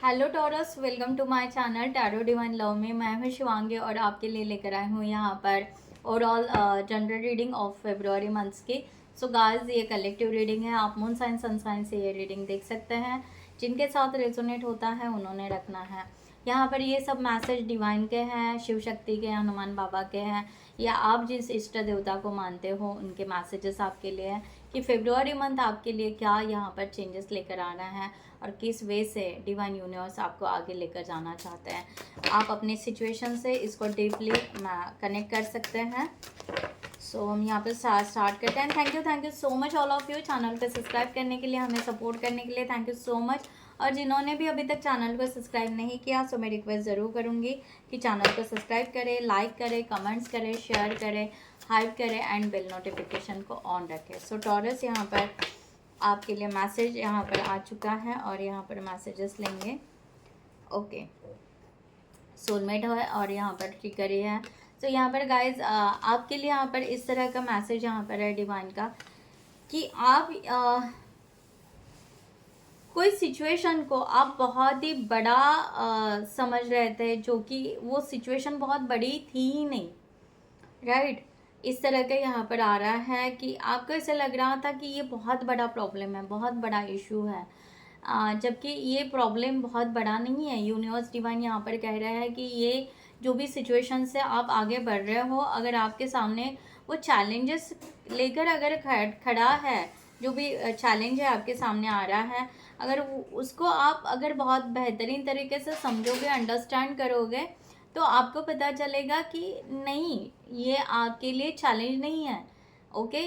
Hello Taurus, welcome to my channel tarot divine love में। मैं हूं शिवांगी और आपके लिए लेकर आई हूं यहाँ पर overall general reading of February months की। सो गाइस, ये कलेक्टिव रीडिंग है। आप मून साइन सन साइन से ये रीडिंग देख सकते हैं। जिनके साथ रेजोनेट होता है उन्होंने रखना है। यहाँ पर ये सब मैसेज डिवाइन के हैं, शिव शक्ति के, हनुमान बाबा के हैं, या आप जिस इष्ट देवता को मानते हो उनके मैसेजेस आपके लिए हैं कि फेब्रुआरी मंथ आपके लिए क्या यहाँ पर चेंजेस लेकर आना है और किस वे से डिवाइन यूनिवर्स आपको आगे लेकर जाना चाहते हैं। आप अपनी सिचुएशन से इसको डीपली कनेक्ट कर सकते हैं। सो हम यहाँ पे स्टार्ट करते हैं। Thank you so much all of you channel पे सब्सक्राइब करने के लिए, हमें सपोर्ट करने के लिए। Thank you so much. और जिन्होंने भी अभी तक चैनल को सब्सक्राइब नहीं किया, सो मैं रिक्वेस्ट ज़रूर करूँगी कि चैनल को सब्सक्राइब करें, लाइक करें, कमेंट्स करें, शेयर करें, हाइप करें एंड बेल नोटिफिकेशन को ऑन रखें। सो टॉरस, यहाँ पर आपके लिए मैसेज यहाँ पर आ चुका है और यहाँ पर मैसेजेस लेंगे। ओके, सोलमेट है और यहाँ पर ट्रिगर ही है। तो यहाँ पर गाइज आपके लिए यहाँ पर इस तरह का मैसेज यहाँ पर है डिवाइन का कि आप कोई सिचुएशन को आप बहुत ही बड़ा समझ रहे थे, जो कि वो सिचुएशन बहुत बड़ी थी ही नहीं, राइट। इस तरह का यहाँ पर आ रहा है कि आपको ऐसा लग रहा था कि ये बहुत बड़ा प्रॉब्लम है, बहुत बड़ा इशू है, जबकि ये प्रॉब्लम बहुत बड़ा नहीं है। यूनिवर्स डिवाइन यहाँ पर कह रहा है कि ये जो भी सिचुएशन से आप आगे बढ़ रहे हो, अगर आपके सामने वो चैलेंजेस लेकर अगर खड़ा है, जो भी चैलेंज है आपके सामने आ रहा है, अगर उसको आप अगर बहुत बेहतरीन तरीके से समझोगे, अंडरस्टैंड करोगे, तो आपको पता चलेगा कि नहीं, ये आपके लिए चैलेंज नहीं है। ओके,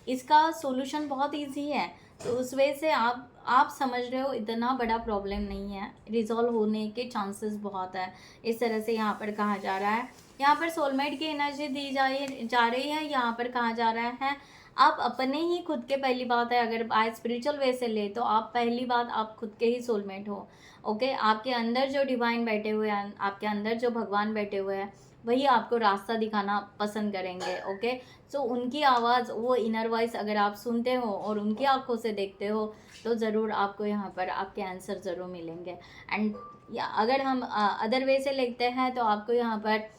इसका सॉल्यूशन बहुत इजी है। तो उस वजह से आप समझ रहे हो इतना बड़ा प्रॉब्लम नहीं है, रिजॉल्व होने के चांसेस बहुत है। इस तरह से यहाँ पर कहा जा रहा है। यहाँ पर सोलमेट की एनर्जी दी जा रही है। यहाँ पर कहा जा रहा है आप अपने ही खुद के, पहली बात है अगर बाय स्पिरिचुअल वे से ले तो आप पहली बात आप खुद के ही सोलमेट हो। ओके, आपके अंदर जो डिवाइन बैठे हुए हैं, आपके अंदर जो भगवान बैठे हुए हैं, वही आपको रास्ता दिखाना पसंद करेंगे। ओके, सो उनकी आवाज़, वो इनर वॉइस अगर आप सुनते हो और उनकी आंखों से देखते हो तो ज़रूर आपको यहाँ पर आपके आंसर ज़रूर मिलेंगे। एंड या अगर हम अदर वे से लेते हैं तो आपको यहाँ पर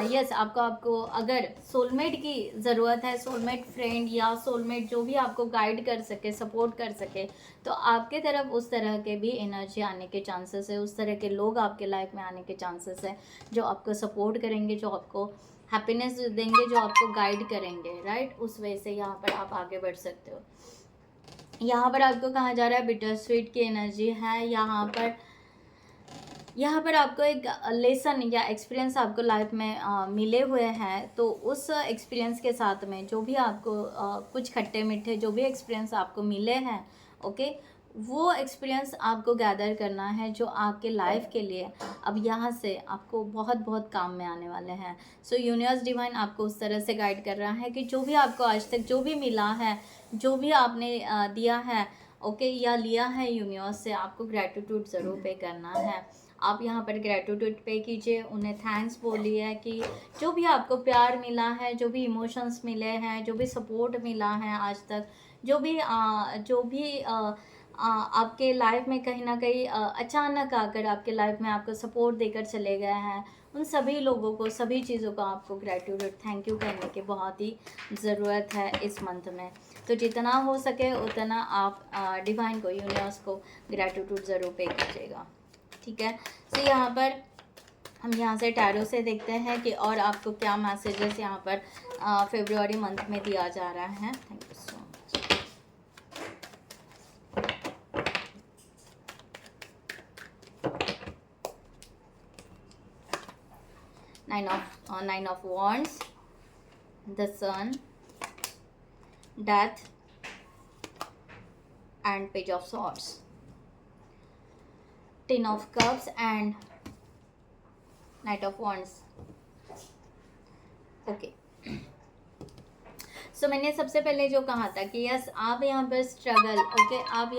यस, आपको अगर सोलमेट की ज़रूरत है, सोलमेट फ्रेंड या सोलमेट जो भी आपको गाइड कर सके, सपोर्ट कर सके, तो आपके तरफ उस तरह के भी एनर्जी आने के चांसेस है, उस तरह के लोग आपके लाइफ में आने के चांसेस है जो आपको सपोर्ट करेंगे, जो आपको हैप्पीनेस देंगे, जो आपको गाइड करेंगे, राइट। उस वजह से यहाँ पर आप आगे बढ़ सकते हो। यहाँ पर आपको कहा जा रहा है बिटर स्वीट की एनर्जी है। यहाँ पर आपको एक लेसन या एक्सपीरियंस आपको लाइफ में मिले हुए हैं, तो उस एक्सपीरियंस के साथ में जो भी आपको कुछ खट्टे मीठे जो भी एक्सपीरियंस आपको मिले हैं, ओके, वो एक्सपीरियंस आपको गैदर करना है जो आपके लाइफ के लिए अब यहाँ से आपको बहुत बहुत काम में आने वाले हैं। सो यूनिवर्स डिवाइन आपको उस तरह से गाइड कर रहा है कि जो भी आपको आज तक जो भी मिला है, जो भी आपने दिया है, ओके, या लिया है यूनिवर्स से, आपको ग्रैटिट्यूड ज़रूर पे करना है। आप यहाँ पर ग्रैटिट्यूड पे कीजिए, उन्हें थैंक्स बोलिए कि जो भी आपको प्यार मिला है, जो भी इमोशंस मिले हैं, जो भी सपोर्ट मिला है आज तक, जो भी आपके लाइफ में कहीं ना कहीं अचानक आकर आपके लाइफ में आपको सपोर्ट देकर चले गए हैं, उन सभी लोगों को, सभी चीज़ों को आपको ग्रैटिट्यूड थैंक यू करने की बहुत ही ज़रूरत है इस मंथ में। तो जितना हो सके उतना आप डिवाइन को, यूनिवर्स को ग्रैटिट्यूड ज़रूर पे कीजिएगा, ठीक है। तो यहाँ पर हम यहाँ से टैरो से देखते हैं कि और आपको क्या मैसेजेस यहाँ पर फरवरी मंथ में दिया जा रहा है। Thank you so much. Nine of wands, the sun, death and page of swords, 10 of cups and knight of wands। Okay, so मैंने सबसे पहले जो कहा था कि यस, आप यहाँ पर स्ट्रगल, ओके, आप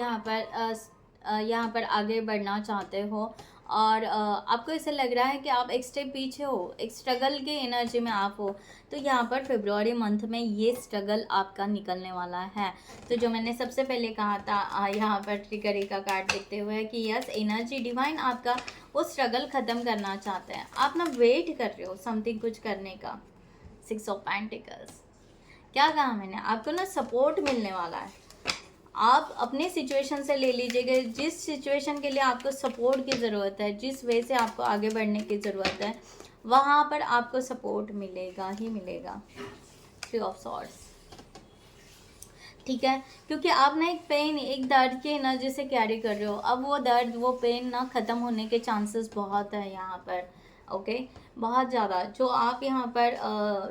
यहाँ पर आगे बढ़ना चाहते हो और आपको ऐसा लग रहा है कि आप एक स्टेप पीछे हो, एक स्ट्रगल के एनर्जी में आप हो, तो यहाँ पर फरवरी मंथ में ये स्ट्रगल आपका निकलने वाला है। तो जो मैंने सबसे पहले कहा था यहाँ पर ट्रिगरी का कार्ड देखते हुए कि यस, एनर्जी डिवाइन आपका वो स्ट्रगल ख़त्म करना चाहते हैं। आप ना वेट कर रहे हो समथिंग कुछ करने का। 6 ऑफ पेंटिकल्स, क्या कहा मैंने, आपको ना सपोर्ट मिलने वाला है। आप अपने सिचुएशन से ले लीजिएगा, जिस सिचुएशन के लिए आपको सपोर्ट की ज़रूरत है, जिस वे से आपको आगे बढ़ने की ज़रूरत है, वहाँ पर आपको सपोर्ट मिलेगा ही मिलेगा। 3 ऑफ सॉर्ड्स, ठीक है, क्योंकि आप ना एक पेन, एक दर्द की एनर्जी से कैरी कर रहे हो। अब वो दर्द, वो पेन ना ख़त्म होने के चांसेस बहुत है यहाँ पर। ओके, बहुत ज़्यादा। जो आप यहाँ पर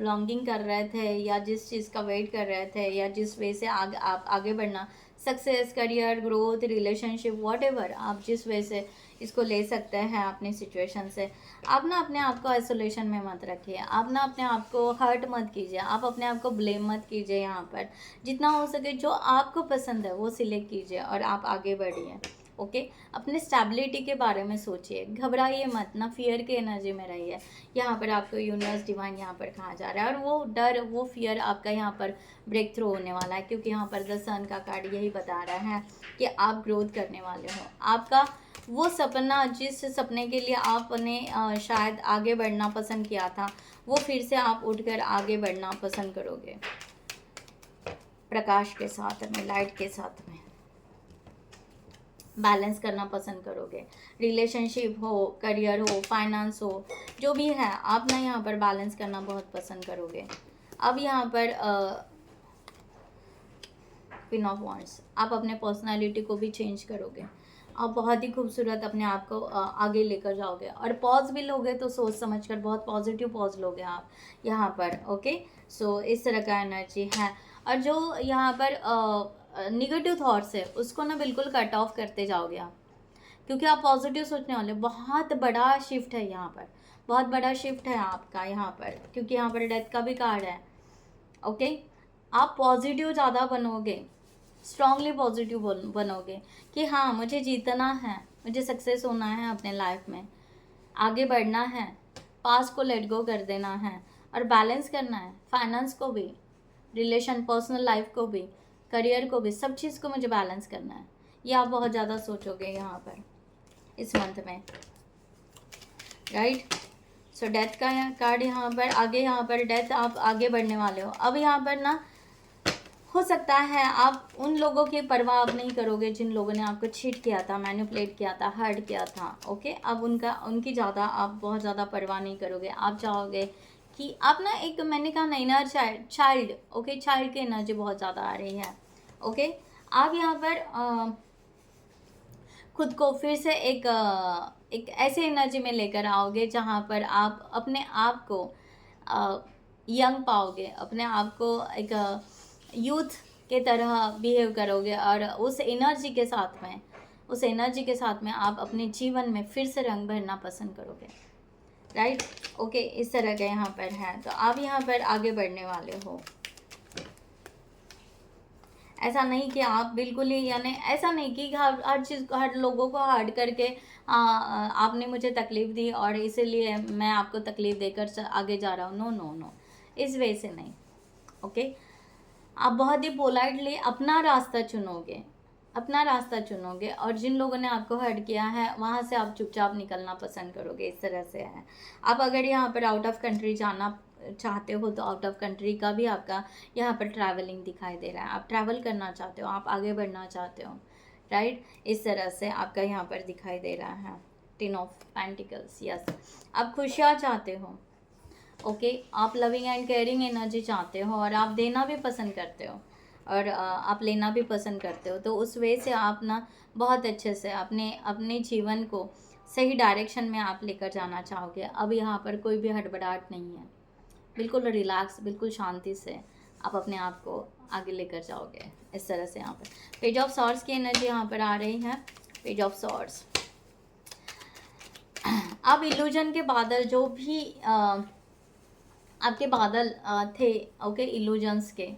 लॉन्गिंग कर रहे थे, या जिस चीज़ का वेट कर रहे थे, या जिस वे से आप आगे बढ़ना, success, career, growth, relationship, whatever, आप जिस वे से इसको ले सकते हैं अपनी सिचुएशन से, आप ना अपने आप को आइसोलेशन में मत रखिए। आप ना अपने आप को हर्ट मत कीजिए, आप अपने आप को ब्लेम मत कीजिए। यहाँ पर जितना हो सके जो आपको पसंद है वो सिलेक्ट कीजिए और आप आगे बढ़िए। ओके, अपने स्टेबिलिटी के बारे में सोचिए, घबराइए मत, ना फियर के एनर्जी में रहिए। यहाँ पर आपको यूनिवर्स डिवाइन यहाँ पर कहा जा रहा है, और वो डर, वो फियर आपका यहाँ पर ब्रेक थ्रू होने वाला है, क्योंकि यहाँ पर द सन का कार्ड यही बता रहा है कि आप ग्रोथ करने वाले हो। आपका वो सपना, जिस सपने के लिए आपने शायद आगे बढ़ना पसंद किया था, वो फिर से आप उठकर आगे बढ़ना पसंद करोगे, प्रकाश के साथ में, लाइट के साथ में बैलेंस करना पसंद करोगे। रिलेशनशिप हो, करियर हो, फाइनेंस हो, जो भी है, आप ना यहाँ पर बैलेंस करना बहुत पसंद करोगे। अब यहाँ पर क्वीन ऑफ वांड्स, आप अपने पर्सनालिटी को भी चेंज करोगे। आप बहुत ही खूबसूरत अपने आप को आगे लेकर जाओगे, और पॉज भी लोगे तो सोच समझ कर, बहुत पॉजिटिव पॉज लोगे आप यहाँ पर। ओके, सो इस तरह का एनर्जी है। और जो यहाँ पर निगेटिव थॉट्स है, उसको ना बिल्कुल कट ऑफ करते जाओगे आप, क्योंकि आप पॉजिटिव सोचने वाले। बहुत बड़ा शिफ्ट है यहाँ पर, बहुत बड़ा शिफ्ट है आपका यहाँ पर, क्योंकि यहाँ पर डेथ का भी कार्ड है। ओके, आप पॉजिटिव ज़्यादा बनोगे, स्ट्रांगली पॉजिटिव बनोगे कि हाँ, मुझे जीतना है, मुझे सक्सेस होना है अपने लाइफ में, आगे बढ़ना है, पास को लेट गो कर देना है, और बैलेंस करना है, फाइनेंस को भी, रिलेशन, पर्सनल लाइफ को भी, करियर को भी, सब चीज़ को मुझे बैलेंस करना है। ये आप बहुत ज़्यादा सोचोगे यहाँ पर इस मंथ में, राइट। सो डेथ का कार्ड यहाँ पर आगे, यहाँ पर डेथ, आप आगे बढ़ने वाले हो। अब यहाँ पर ना हो सकता है आप उन लोगों की परवाह अब नहीं करोगे जिन लोगों ने आपको चीट किया था, मैनिपुलेट किया था, हर्ट किया था। ओके, अब उनकी ज़्यादा, आप बहुत ज़्यादा परवाह नहीं करोगे। आप चाहोगे कि आप ना एक, मैंने कहा ना, इनर चाइल्ड। ओके, चाइल्ड की एनर्जी बहुत ज़्यादा आ रही है। ओके, आप यहाँ पर खुद को फिर से एक ऐसे एनर्जी में लेकर आओगे जहाँ पर आप अपने आप को यंग पाओगे, अपने आप को एक यूथ के तरह बिहेव करोगे, और उस एनर्जी के साथ में आप अपने जीवन में फिर से रंग भरना पसंद करोगे, राइट। ओके, इस तरह का यहाँ पर है। तो आप यहाँ पर आगे बढ़ने वाले हो। ऐसा नहीं कि आप बिल्कुल ही, यानी ऐसा नहीं कि हर चीज़, हर लोगों को हर्ट करके आपने मुझे तकलीफ़ दी और इसीलिए मैं आपको तकलीफ़ देकर आगे जा रहा हूँ। नो नो नो, इस वे से नहीं। ओके, आप बहुत ही पोलाइटली अपना रास्ता चुनोगे, और जिन लोगों ने आपको हर्ट किया है वहाँ से आप चुपचाप निकलना पसंद करोगे। इस तरह से है। आप अगर यहाँ पर आउट ऑफ कंट्री जाना चाहते हो तो आउट ऑफ कंट्री का भी आपका यहाँ पर ट्रैवलिंग दिखाई दे रहा है। आप ट्रैवल करना चाहते हो, आप आगे बढ़ना चाहते हो, राइट। इस तरह से आपका यहाँ पर दिखाई दे रहा है। 10 ऑफ पेंटिकल्स, यस, आप खुशियाँ चाहते हो। ओके, आप लविंग एंड केयरिंग एनर्जी चाहते हो, और आप देना भी पसंद करते हो, और आप लेना भी पसंद करते हो। तो उस वे से आप ना बहुत अच्छे से अपने जीवन को सही डायरेक्शन में आप लेकर जाना चाहोगे। अब यहाँ पर कोई भी हड़बड़ाहट नहीं है, बिल्कुल रिलैक्स, बिल्कुल शांति से आप अपने आप को आगे लेकर जाओगे। इस तरह से यहाँ पर पेज ऑफ सॉर्ड्स की एनर्जी यहाँ पर आ रही है। पेज ऑफ सॉर्ड्स, अब इल्यूजन के बादल, जो भी आपके बादल थे, ओके, इल्यूजन्स के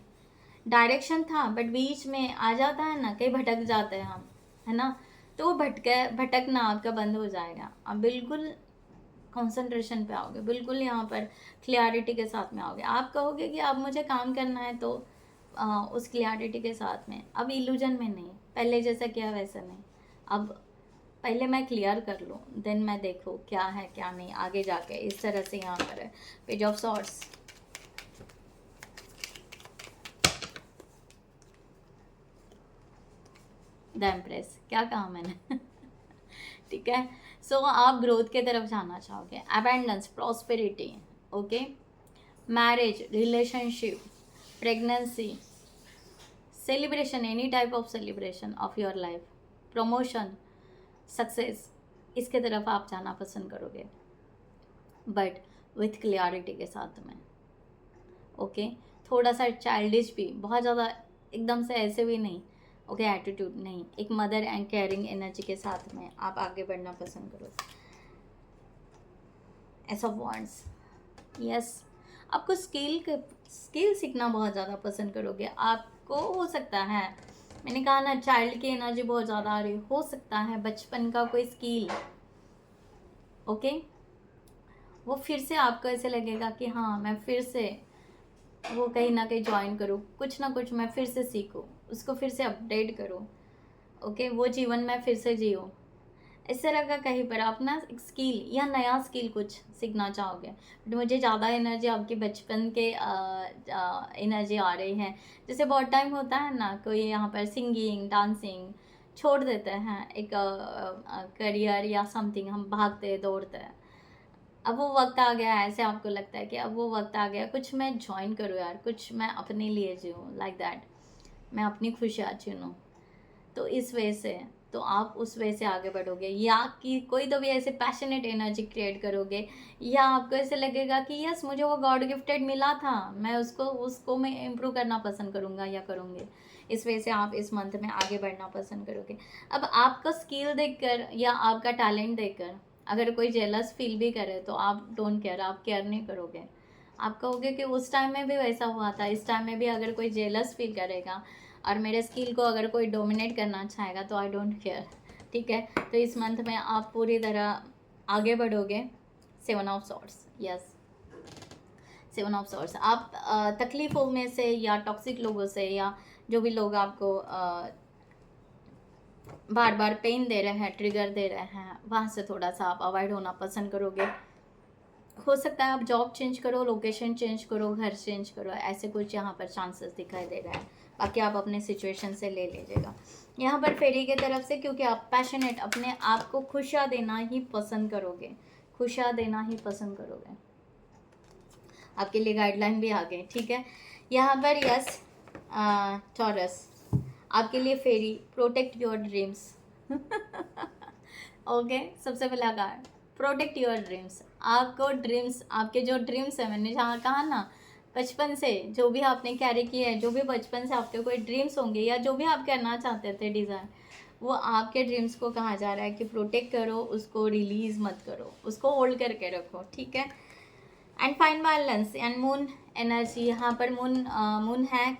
डायरेक्शन था, बट बीच में आ जाता है ना, कहीं भटक जाते हैं हम, है ना। तो वो भटकना आपका बंद हो जाएगा। आप बिल्कुल कंसंट्रेशन पे आओगे, बिल्कुल यहाँ पर क्लियरिटी के साथ में आओगे। आप कहोगे कि अब मुझे काम करना है, तो उस क्लियरिटी के साथ में, अब इल्यूजन में नहीं, पहले जैसा किया वैसा नहीं, अब पहले मैं क्लियर कर लूँ, देन मैं देखूँ क्या है क्या नहीं आगे जाके। इस तरह से यहाँ पर है page of swords, the empress, क्या कहा मैंने ठीक है। सो आप ग्रोथ की तरफ जाना चाहोगे, abundance, prosperity, okay, marriage, relationship, pregnancy, celebration, any type of celebration of your life, promotion, success, इसके तरफ आप जाना पसंद करोगे, बट विथ क्लियरिटी के साथ में, ओके। थोड़ा सा चाइल्डिश भी, बहुत ज़्यादा एकदम से ऐसे भी नहीं, ओके, एटीट्यूड नहीं, एक मदर एंड केयरिंग एनर्जी के साथ में आप आगे बढ़ना पसंद करोगे। एस ऑफ वांड्स, यस, आपको स्किल सीखना बहुत ज़्यादा पसंद करोगे। आपको हो सकता है, मैंने कहा ना, चाइल्ड की एनर्जी बहुत ज़्यादा आ रही, हो सकता है बचपन का कोई स्किल, ओके, वो फिर से आपको ऐसे लगेगा कि हाँ मैं फिर से वो कहीं ना कहीं ज्वाइन करूँ, कुछ ना कुछ मैं फिर से सीखूँ, उसको फिर से अपडेट करूँ, ओके, वो जीवन में फिर से जीऊँ। इस तरह का कहीं पर आप ना एक स्किल या नया स्किल कुछ सीखना चाहोगे, बट मुझे ज़्यादा एनर्जी आपकी बचपन के एनर्जी आ रही है। जैसे बहुत टाइम होता है ना, कोई यहाँ पर सिंगिंग, डांसिंग छोड़ देते हैं, एक करियर या समथिंग, हम भागते दौड़ते हैं, अब वो वक्त आ गया है, ऐसे आपको लगता है कि अब वो वक्त आ गया, कुछ मैं ज्वाइन करूँ यार, कुछ मैं अपने लिए जीऊँ, लाइक दैट, मैं अपनी खुशियाँ चुनूँ। तो इस वजह से तो आप उस वजह से आगे बढ़ोगे, या कि कोई तो भी ऐसे पैशनेट एनर्जी क्रिएट करोगे, या आपको ऐसे लगेगा कि यस मुझे वो गॉड गिफ्टेड मिला था, मैं उसको मैं इम्प्रूव करना पसंद करूँगा या करूँगी। इस वजह से आप इस मंथ में आगे बढ़ना पसंद करोगे। अब आपका स्किल देखकर या आपका टैलेंट देखकर अगर कोई जेलस फील भी करे तो आप डोंट केयर, आप केयर नहीं करोगे। आप कहोगे कि उस टाइम में भी वैसा हुआ था, इस टाइम में भी अगर कोई जेलस फील करेगा और मेरे स्किल को अगर कोई डोमिनेट करना चाहेगा तो आई डोंट केयर, ठीक है। तो इस मंथ में आप पूरी तरह आगे बढ़ोगे। 7 of swords, yes, 7 of swords, आप तकलीफ़ों में से या टॉक्सिक लोगों से या जो भी लोग आपको बार बार पेन दे रहे हैं, ट्रिगर दे रहे हैं, वहाँ से थोड़ा सा आप अवॉइड होना पसंद करोगे। हो सकता है आप जॉब चेंज करो, लोकेशन चेंज करो, घर चेंज करो, ऐसे कुछ यहाँ पर चांसेस दिखाई दे रहा है। बाकी आप अपने सिचुएशन से ले लीजिएगा यहाँ पर फेरी की तरफ से, क्योंकि आप पैशनेट, अपने आप को खुशियाँ देना ही पसंद करोगे, खुशियाँ देना ही पसंद करोगे। आपके लिए गाइडलाइन भी आ गई, ठीक है। यहाँ पर यस, टॉरस, आपके लिए फेरी, प्रोटेक्ट योर ड्रीम्स ओके, सबसे पहला कार्ड, प्रोटेक्ट योर ड्रीम्स। आपको ड्रीम्स, आपके जो ड्रीम्स है, मैंने जहाँ कहा ना, बचपन से जो भी आपने कैरी किया है, जो भी बचपन से आपके कोई ड्रीम्स होंगे या जो भी आप करना चाहते थे डिज़ायर, वो आपके ड्रीम्स को कहा जा रहा है कि प्रोटेक्ट करो, उसको रिलीज़ मत करो, उसको होल्ड करके रखो, ठीक है। And find balance and moon energy, यहाँ पर मून है,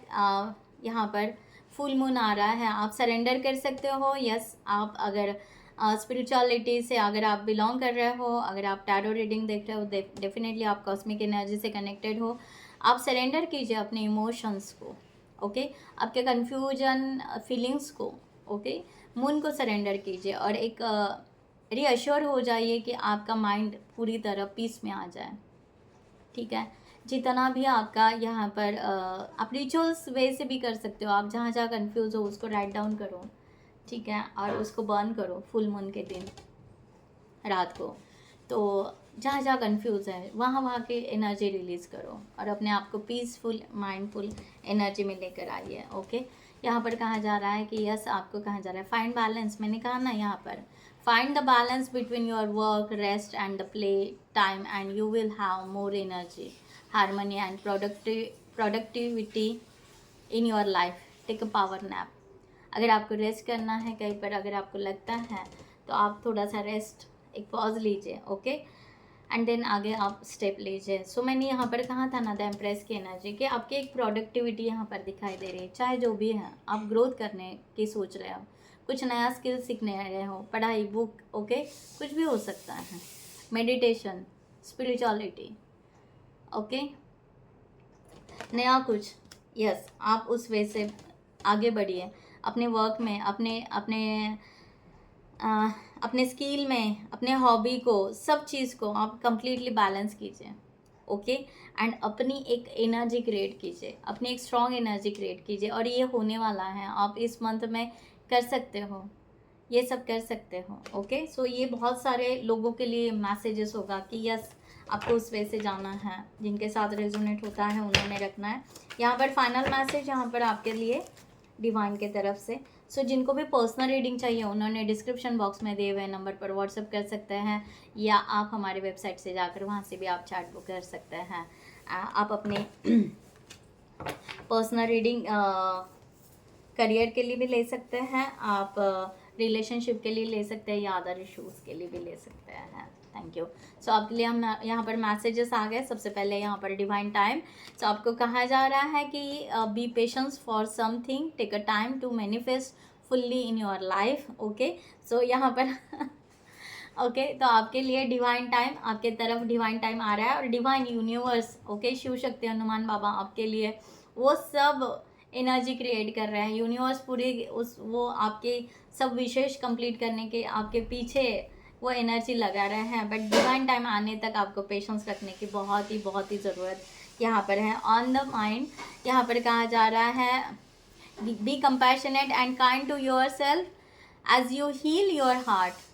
यहाँ पर फुल मून आ रहा है, आप सरेंडर कर सकते हो। यस, आप अगर स्पिरिचुअलिटी से अगर आप बिलोंग कर रहे हो, अगर आप टैरो रीडिंग देख रहे हो, डेफिनेटली आप कॉस्मिक एनर्जी से कनेक्टेड हो, आप सरेंडर कीजिए अपने इमोशंस को, ओके, आपके कन्फ्यूजन फीलिंग्स को, ओके, मून को सरेंडर कीजिए और एक रीअश्योर हो जाइए कि आपका माइंड पूरी तरह पीस में आ जाए, ठीक है। जितना भी आपका यहाँ पर आप रिचुअल्स वे से भी कर सकते हो, आप जहाँ जहाँ कंफ्यूज हो उसको राइट डाउन करो, ठीक है, और उसको बर्न करो फुल मून के दिन रात को। तो जहाँ जहाँ कंफ्यूज है वहाँ वहाँ की एनर्जी रिलीज़ करो और अपने आप को पीसफुल माइंडफुल एनर्जी में लेकर आइए, ओके। यहाँ पर कहा जा रहा है कि यस, आपको कहा जा रहा है फाइंड बैलेंस, मैंने कहा ना यहाँ पर, find the balance between your work, rest and the play time and you will have more energy, harmony and productivity in your life. Take a power nap, अगर आपको रेस्ट करना है कहीं पर, अगर आपको लगता है तो आप थोड़ा सा रेस्ट, एक पॉज लीजिए, ओके, एंड देन आगे आप स्टेप लीजिए। सो मैंने यहाँ पर कहा था ना द एम्प्रेस की एनर्जी, कि आपकी एक प्रोडक्टिविटी यहाँ पर दिखाई दे रही है, चाहे जो भी है, आप ग्रोथ करने की सोच रहे हो, कुछ नया स्किल सीखने रहे हो, पढ़ाई, बुक, ओके, कुछ भी हो सकता है, मेडिटेशन, स्पिरिचुअलिटी, ओके, नया कुछ, यस, आप उस वे से आगे बढ़िए अपने वर्क में, अपने अपने अपने स्किल में, अपने हॉबी को, सब चीज़ को आप कंप्लीटली बैलेंस कीजिए, ओके, एंड अपनी एक एनर्जी क्रिएट कीजिए, अपनी एक स्ट्रॉन्ग एनर्जी क्रिएट कीजिए, और ये होने वाला है, आप इस मंथ में कर सकते हो, ये सब कर सकते हो, ओके। सो ये बहुत सारे लोगों के लिए मैसेजेस होगा कि यस, आपको उस वे से जाना है, जिनके साथ रेजोनेट होता है उन्होंने रखना है। यहाँ पर फाइनल मैसेज यहाँ पर आपके लिए डिवाइन के तरफ से। सो जिनको भी पर्सनल रीडिंग चाहिए उन्होंने डिस्क्रिप्शन बॉक्स में दिए हुए नंबर पर व्हाट्सअप कर सकते हैं, या आप हमारे वेबसाइट से जाकर वहाँ से भी आप चार्ट बुक कर सकते हैं। आप अपने पर्सनल रीडिंग करियर के लिए भी ले सकते हैं, आप रिलेशनशिप के लिए ले सकते हैं, या अदर इश्यूज़ के लिए भी ले सकते हैं। Thank you. सो आपके लिए हम यहाँ पर मैसेजेस आ गए। सबसे पहले यहाँ पर डिवाइन टाइम। सो आपको कहा जा रहा है कि be patience for something, take a time to manifest fully in your life, okay. So यहाँ पर ओके तो आपके लिए डिवाइन टाइम, आपके तरफ डिवाइन टाइम आ रहा है, और divine universe, okay, Shiv Shakti Hanuman बाबा आपके लिए वो सब एनर्जी क्रिएट कर रहे हैं। यूनिवर्स पूरी वो आपके सब विशेष कंप्लीट करने के आपके पीछे वो एनर्जी लगा रहे हैं, बट डिवाइन टाइम आने तक आपको पेशेंस रखने की बहुत ही ज़रूरत यहाँ पर है। ऑन द माइंड यहाँ पर कहा जा रहा है, be compassionate and kind to yourself as you heal your heart.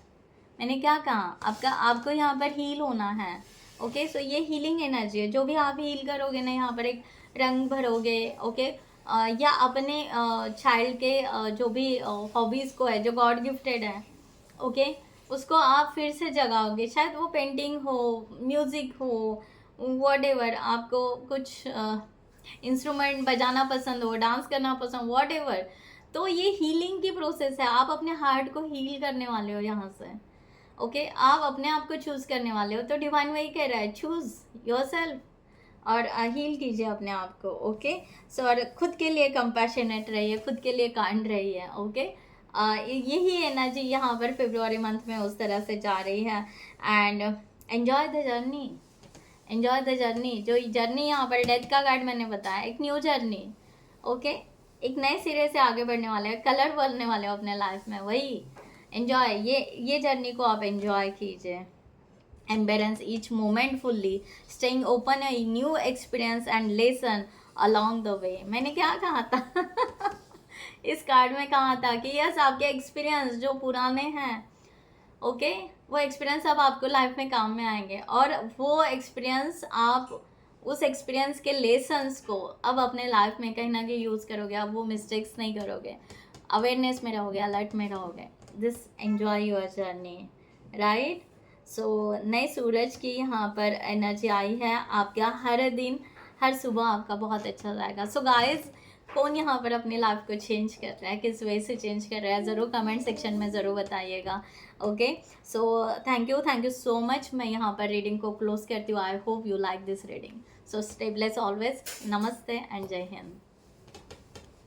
मैंने क्या कहा, आपको यहाँ पर हील होना है, ओके। सो ये हीलिंग एनर्जी है, जो भी आप हील करोगे ना, यहाँ पर एक रंग भरोगे, ओके, या अपने चाइल्ड के जो भी हॉबीज़ को है, जो गॉड गिफ्टेड है, ओके, उसको आप फिर से जगाओगे। शायद वो पेंटिंग हो, म्यूज़िक हो, व्हाटएवर, आपको कुछ इंस्ट्रूमेंट बजाना पसंद हो, डांस करना पसंद, व्हाटएवर, तो ये हीलिंग की प्रोसेस है। आप अपने हार्ट को हील करने वाले हो यहाँ से, ओके, आप अपने आप को चूज़ करने वाले हो। तो डिवाइन वही कह रहा है, चूज़ योरसेल्फ और हील कीजिए अपने आप को, ओके। सो और खुद के लिए कंपैशनेट रहिए, खुद के लिए काइंड रहिए, ओके। यही एनर्जी यहाँ पर फरवरी मंथ में उस तरह से जा रही है। And enjoy the journey, enjoy the journey. जो जर्नी यहाँ पर डेथ का कार्ड मैंने बताया, एक न्यू जर्नी, ओके, एक नए सिरे से आगे बढ़ने वाले हैं, कलर भरने वाले हो अपने लाइफ में, वही एन्जॉय, ये जर्नी को आप एन्जॉय कीजिए। Embrace each moment fully, staying open a new experience and lesson along the way। मैंने क्या कहा था इस कार्ड में कहा था कि यस, आपके एक्सपीरियंस जो पुराने हैं, ओके, वो एक्सपीरियंस अब आपको लाइफ में काम में आएंगे, और वो एक्सपीरियंस आप उस एक्सपीरियंस के लेसन्स को अब अपने लाइफ में कहीं ना कहीं यूज़ करोगे। अब वो मिस्टेक्स नहीं करोगे, अवेयरनेस में रहोगे, अलर्ट में रहोगे। This enjoy your journey, right. So नए सूरज की यहाँ पर एनर्जी आई है। आपका हर दिन, हर सुबह आपका बहुत अच्छा जाएगा। सो गाइस, कौन यहाँ पर अपनी लाइफ को चेंज कर रहा है, किस वे से चेंज कर रहा है, ज़रूर कमेंट सेक्शन में ज़रूर बताइएगा, okay. So thank you so much. मैं यहाँ पर रीडिंग को क्लोज करती हूँ। I hope you like this reading. So stay bless always. नमस्ते एंड जय हिंद।